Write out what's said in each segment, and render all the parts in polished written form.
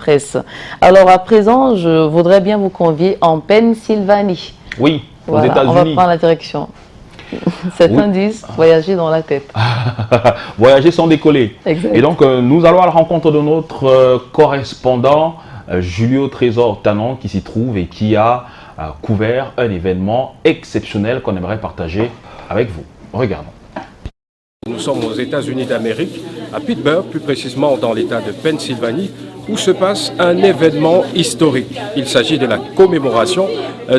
presse. Alors à présent, je voudrais bien vous convier en Pennsylvanie. Oui, aux Voilà, États-Unis. on va prendre la direction. Certains disent voyager dans la tête. Voyager sans décoller. Exact. Et donc, nous allons à la rencontre de notre correspondant Julio Trésor Tanon qui s'y trouve et qui a couvert un événement exceptionnel qu'on aimerait partager avec vous. Regardons. Nous sommes aux États-Unis d'Amérique, à Pittsburgh, plus précisément dans l'État de Pennsylvanie, où se passe un événement historique. Il s'agit de la commémoration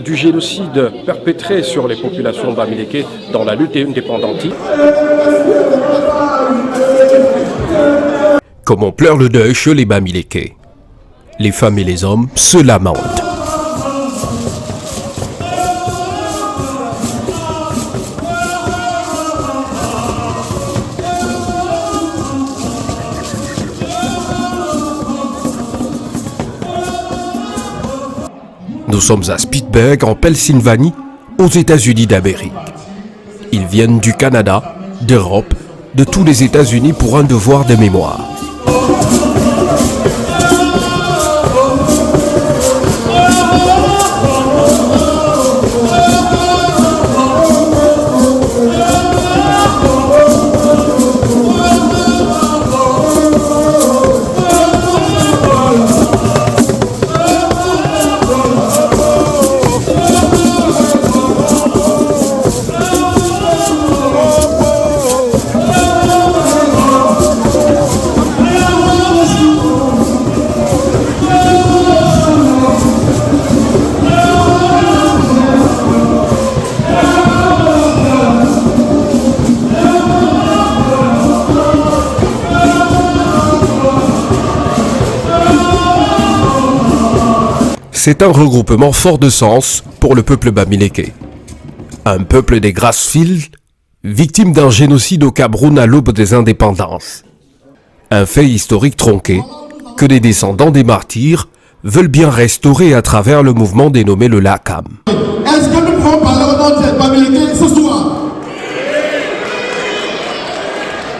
du génocide perpétré sur les populations bamileke dans la lutte indépendantiste. Comme on pleure le deuil chez les Bamileke. Les femmes et les hommes se lamentent. Nous sommes à Pittsburgh, en Pennsylvanie, aux États-Unis d'Amérique. Ils viennent du Canada, d'Europe, de tous les États-Unis pour un devoir de mémoire. C'est un regroupement fort de sens pour le peuple bamileke. Un peuple des Grassfields, victime d'un génocide au Cameroun à l'aube des indépendances. Un fait historique tronqué que les descendants des martyrs veulent bien restaurer à travers le mouvement dénommé le LACAM. Est-ce que nous pouvons parler au nom des Bamileke ce soir?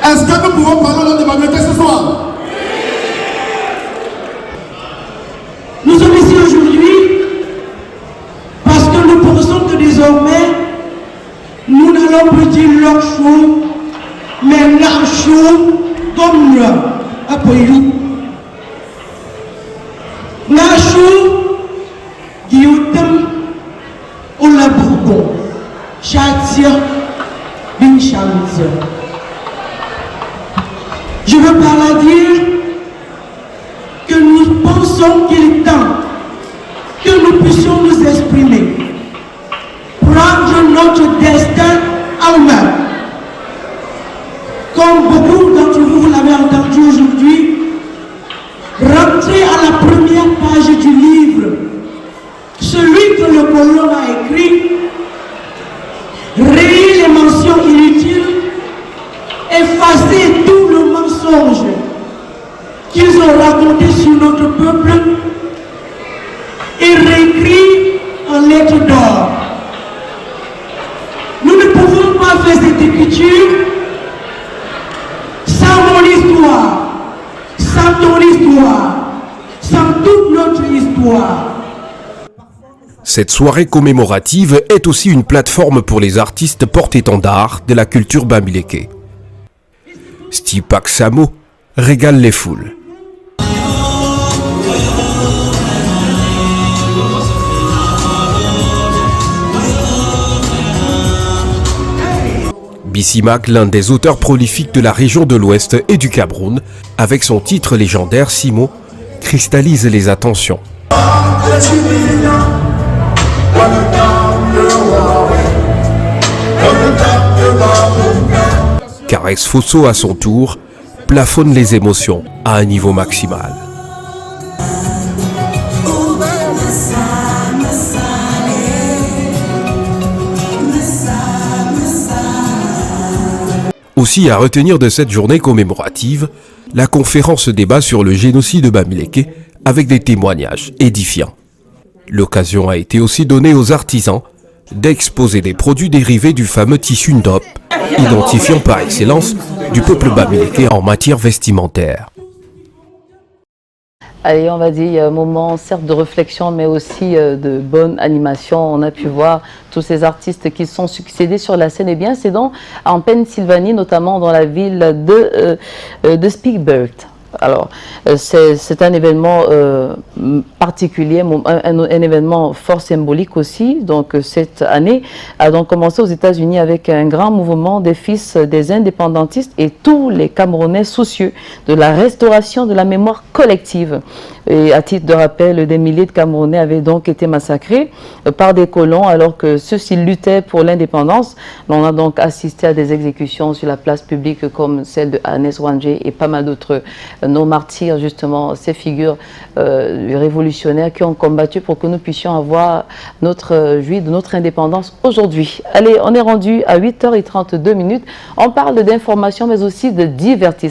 Est-ce que nous pouvons parler au nom des Bamileke ce soir? Nous sommes ici aujourd'hui parce que nous pensons que désormais, nous n'allons plus dire leur chou, mais leur chou comme le Apoyou. La chou, Guillaume, Ola Bourbon, Chatia, Binchams. Je veux par là dire que nous pensons qu'il est temps que nous puissions nous exprimer, prendre notre destin en main. Comme beaucoup d'entre vous l'avez entendu aujourd'hui, rentrer à la première page du livre, celui que le colon a écrit, rayer les mentions inutiles, effacer tout le mensonge qu'ils ont raconté sur notre peuple et réécrit en lettres d'or. Nous ne pouvons pas faire cette écriture sans mon histoire, sans ton histoire, sans toute notre histoire. Cette soirée commémorative est aussi une plateforme pour les artistes porte-étendards de la culture bamileke. Stipak Samo régale les foules. Bissimack, l'un des auteurs prolifiques de la région de l'Ouest et du Cameroun, avec son titre légendaire Simo, cristallise les attentions. Caresse Fosso à son tour plafonne les émotions à un niveau maximal. Aussi à retenir de cette journée commémorative, la conférence débat sur le génocide bamileke avec des témoignages édifiants. L'occasion a été aussi donnée aux artisans d'exposer des produits dérivés du fameux tissu Ndop, identifiant par excellence du peuple bamileke en matière vestimentaire. Allez, on va dire, un moment certes de réflexion, mais aussi de bonne animation. On a pu voir tous ces artistes qui sont succédés sur la scène. Et bien, c'est donc en Pennsylvanie, notamment dans la ville de Speakbird. Alors, c'est un événement particulier, un événement fort symbolique aussi. Donc, cette année a donc commencé aux États-Unis avec un grand mouvement des fils des indépendantistes et tous les Camerounais soucieux de la restauration de la mémoire collective. Et à titre de rappel, des milliers de Camerounais avaient donc été massacrés par des colons alors que ceux-ci luttaient pour l'indépendance. On a donc assisté à des exécutions sur la place publique comme celle de Agnès Wandje et pas mal d'autres nos martyrs, justement, ces figures révolutionnaires qui ont combattu pour que nous puissions avoir jouir de notre indépendance aujourd'hui. Allez, on est rendu à 8h32. On parle d'information mais aussi de divertissement.